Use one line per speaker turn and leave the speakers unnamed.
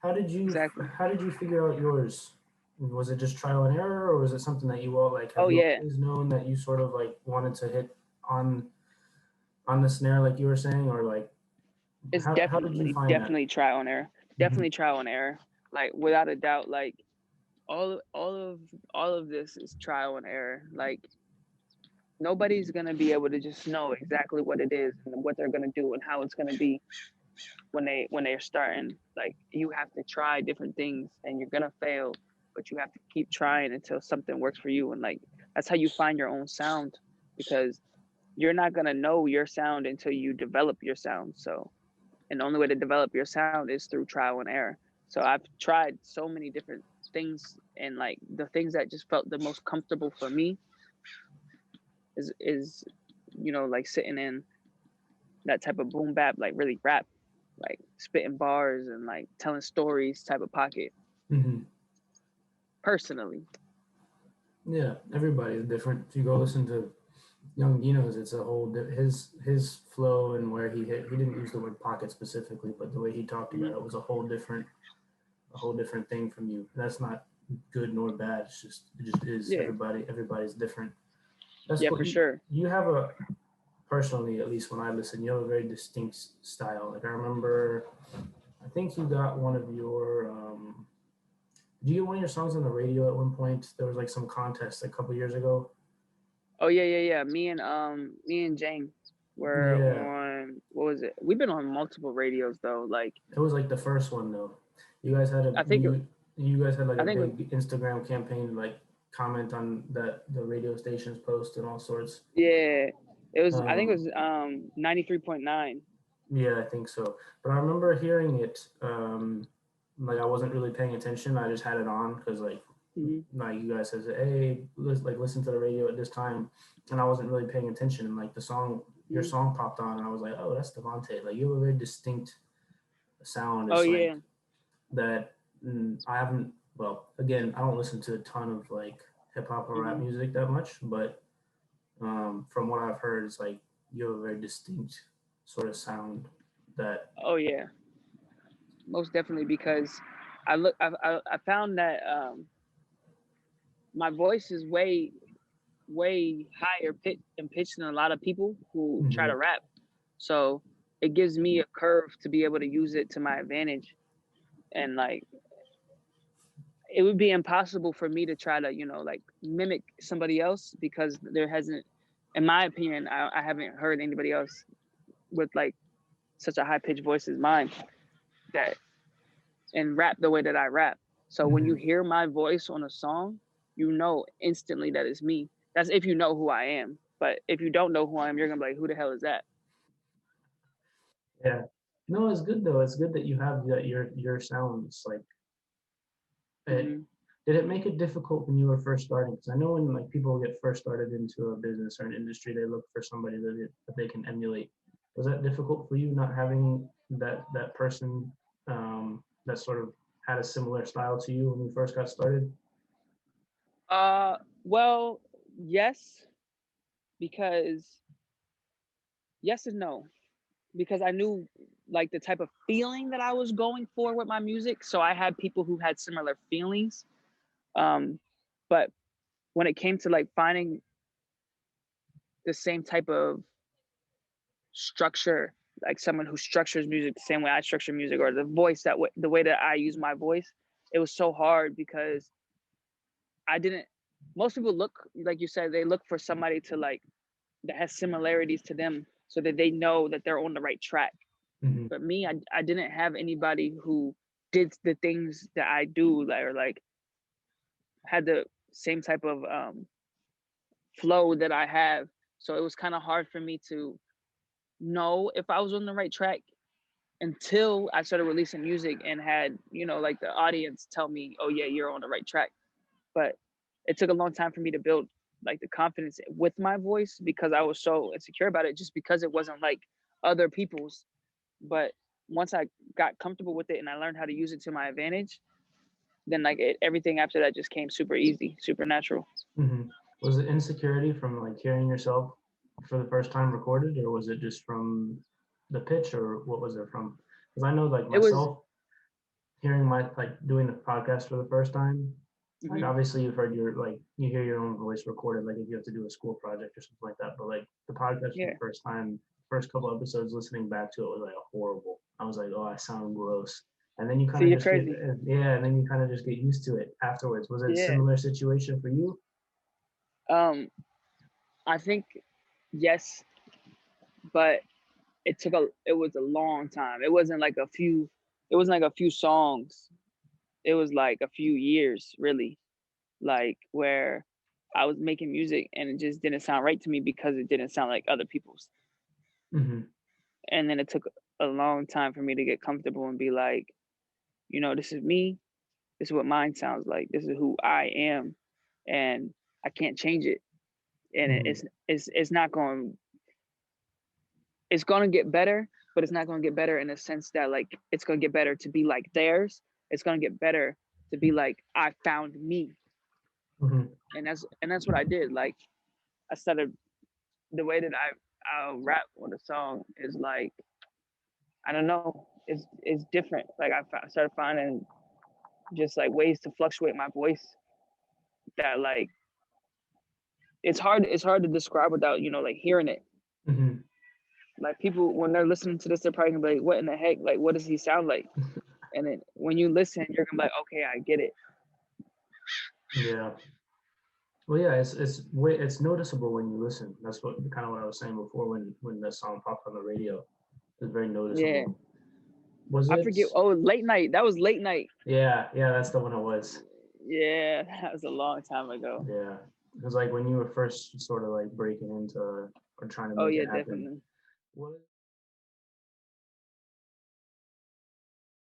Exactly.
how did you figure out yours? Was it just trial and error, or was it something that you all like? Have
Oh
you
yeah,
always known that you sort of like wanted to hit on on the snare, like you were saying, or like
it's
how did you
definitely
find that?
definitely trial and error.
Hmm.
Definitely trial and error. Like without a doubt, like all of this is trial and error. Like nobody's gonna be able to just know exactly what it is and what they're gonna do and how it's gonna be when they're starting. Like you have to try different things and you're gonna fail, but you have to keep trying until something works for you. And like that's how you find your own sound because you're not gonna know your sound until you develop your sound. So and the only way to develop your sound is through trial and error. So I've tried so many different things and like the things that just felt the most comfortable for me is like sitting in that type of boom bap, like really rap, like spitting bars and like telling stories type of pocket.
Hmm.
Personally,
Yeah, everybody is different. If you go listen to Young Dino's, it's a whole his flow and where he hit. He didn't use the word pocket specifically, but the way he talked about
mm-hmm.
it was a whole different thing from you. That's not good nor bad. It just is.
Yeah,
Everybody's different. That's
yeah,
cool.
for sure.
You have a personally, at least when I listen, you have a very distinct style. Like I remember, I think you got one of your. Did you get one of your songs on the radio at one point? There was like some contest a couple years ago.
Oh yeah, yeah, yeah. Me and Jane were
Yeah,
on what was it? We've been on multiple radios though. Like
it was like the first one though. You guys had a
I think
you guys had like
I
a
think
big Instagram campaign, like comment on that the radio station's post and all sorts.
yeah. It was I think it
Um,
was 93.9.
yeah, I think so. But I remember hearing it. Like I wasn't really paying attention. I just had it on because
Mm-hmm.
like you guys said, hey, listen to the radio at this time, and I wasn't really paying attention. And like your
Mm-hmm.
song popped on, and I was like, oh, that's Devonte. Like you have a very distinct sound.
Oh
It's
yeah.
like that. I haven't. Well, again, I don't listen to a ton of like hip hop or rap
Mm-hmm.
music that much, but from what I've heard, it's like you have a very distinct sort of sound that.
Oh yeah. Most definitely because I found that my voice is way higher pitch than a lot of people who try
Mhm.
to rap. So it gives me a curve to be able to use it to my advantage. And like it would be impossible for me to try to, like mimic somebody else because there hasn't, in my opinion, I haven't heard anybody else with like such a high pitched voice as mine that and rap the way that I rap. So when you
Mhm.
hear my voice on a song, you know instantly that it's me. That's if you know who I am. But if you don't know who I am, you're gonna be like, who the hell is that?
Yeah. No, it's good though. It's good that you have that your sounds like it.
Hmm.
Did it make it difficult when you were first starting? Because I know when like people get first started into a business or an industry, they look for somebody that they can emulate. Was that difficult for you not having that person that sort of had a similar style to you when you first got started?
Well, yes, because yes and no. Because I knew like the type of feeling that I was going for with my music. So I had people who had similar feelings. Um, but when it came to like finding the same type of structure, like someone who structures music the same way I structure music, or the voice the way that I use my voice, it was so hard because I didn't. Most people look like you said they look for somebody to like that has similarities to them so that they know that they're on the right track.
Hmm.
But me, I didn't have anybody who did the things that I do, like, or like had the same type of flow that I have. So it was kind of hard for me to know if I was on the right track until I started releasing music and had, like the audience tell me, oh, yeah, you're on the right track. But it took a long time for me to build like the confidence with my voice because I was so insecure about it just because it wasn't like other people's. But once I got comfortable with it and I learned how to use it to my advantage, then like everything after that just came super easy, super natural.
Hmm. Was it insecurity from like hearing yourself for the first time recorded, or was it just from the pitch, or what was it from? Because I know like
It was
myself. hearing my like doing the podcast for the first time, like
Hmm.
obviously you've heard your like you hear your own voice recorded, like if you have to do a school project or something like that. But like the podcast for
Yeah.
the first time, first couple episodes, listening back to it was like horrible. I was like, oh, I sound gross. And then you kind
See,
of
you're
just get,
crazy.
yeah, and then you kind of just get used to it afterwards. Was it a
Yeah.
similar situation for you?
Um, I think yes, but it was a long time. It wasn't like a few. It wasn't like a few songs. It was like a few years, really. Like where I was making music and it just didn't sound right to me because it didn't sound like other people's.
Mm-hmm.
And then it took a long time for me to get comfortable and be like, this is me. This is what mine sounds like. This is who I am, and I can't change it. And
Mm-hmm.
it's not going. It's going to get better, but it's not going to get better in a sense that like it's going to get better to be like theirs. It's going to get better to be like I found me,
Mm-hmm.
and that's what I did. Like I started the way that I rap with a song is like I don't know. It's different. Like I started finding just like ways to fluctuate my voice that like it's hard to describe without like hearing it.
Mm-hmm.
Like people when they're listening to this, they're probably gonna be like, "What in the heck? Like, what does he sound like?" And then when you listen, you're gonna be like, "Okay, I get it."
Yeah. Well, yeah, it's noticeable when you listen. That's what kind of what I was saying before when the song popped on the radio. It's very
Yeah,
noticeable. Was
I
it?
forget. Oh, late night. That was late night.
Yeah, yeah, that's the one it was.
Yeah, that was a long time ago.
Yeah, it was like when you were first sort of like breaking into or trying to
Oh
make
yeah,
it happen.
definitely.
What